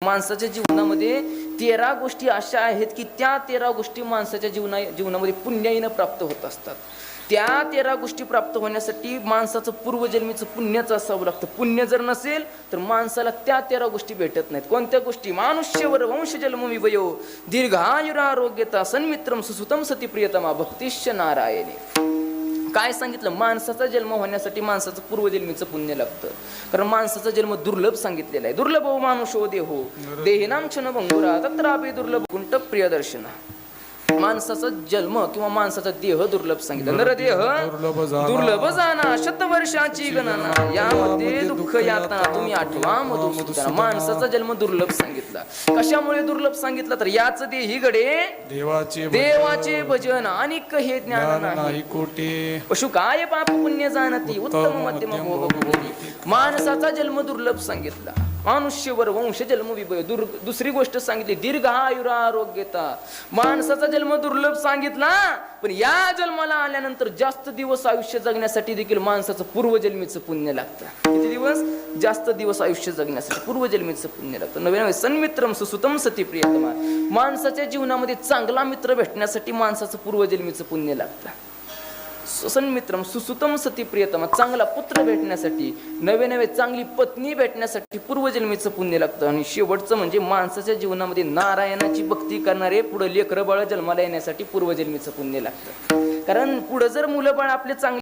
माणसाच्या जीवनामध्ये 13 गोष्टी अशा आहेत की त्या 13 गोष्टी माणसाच्या जीवनामध्ये पुण्याईनं प्राप्त होत असतात. त्या 13 गोष्टी प्राप्त होण्यासाठी माणसाचं पूर्वजन्मीचं पुण्याचं असावं लागतं. पुण्य जर नसेल तर माणसाला त्या 13 गोष्टी भेटत नाहीत. कोणत्या गोष्टी? मानुष्यवर वंशजन्म विवयो दीर्घायुरारोग्यता सन्मित्रम सुसुतम सती प्रियतमा भक्तिश्च नारायणे. काय सांगितलं? माणसाचा जन्म होण्यासाठी माणसाचं पूर्वजन्मीचं पुण्य लागतं. कारण माणसाचा जन्म दुर्लभ सांगितलेला आहे. दुर्लभो मानुषो देहो देहिनां क्षण भंगुरा तत्रापि दुर्लभ कुंट प्रियदर्शना. माणसाचा जन्म किंवा माणसाचा देह दुर्लभ सांगितलं. नरदेह दुर्लभ जाना शतवर्षाची गणना यामध्ये दुःख यातना तुम्ही आठवा मधुसूदना. माणसाचा जन्म दुर्लभ सांगितला. कशामुळे दुर्लभ सांगितलं? तर याच देही गडे देवाचे भजन अनिक हे ज्ञान नाही कोटे पशु काय पाप पुण्य जाणती उत्तम मध्यम भोग. माणसाचा जन्म दुर्लभ सांगितला. मानुष्यवर वंश जन्म विभय. दुसरी गोष्ट सांगितली दीर्घ आयुरारोग्यता. माणसाचा जन्म दुर्लभ सांगितला, पण या जन्माला आल्यानंतर जास्त दिवस आयुष्य जगण्यासाठी देखील माणसाचं पूर्वजन्मीचं पुण्य लागतं. किती दिवस? जास्त दिवस आयुष्य जगण्यासाठी पूर्वजन्मीचं पुण्य लागतं. नवे सन्मित्रम सुसुतम सती प्रियतमा. माणसाच्या जीवनामध्ये चांगला मित्र भेटण्यासाठी माणसाचं पूर्वजन्मीचं पुण्य लागतं. सन्मित्रम सुसुतम सती प्रियतमा. चांगला पुत्र भेटण्यासाठी, नवे चांगली पत्नी भेटण्यासाठी पूर्वजन्मीचं पुण्य लागतं. आणि शेवटचं म्हणजे माणसाच्या जीवनामध्ये नारायणाची भक्ती करणारे पुढे लेकरं बाळ जन्माला येण्यासाठी पूर्वजन्मीचं पुण्य लागतं. कारण पुढे जर मुलं बाळ आपले चांगले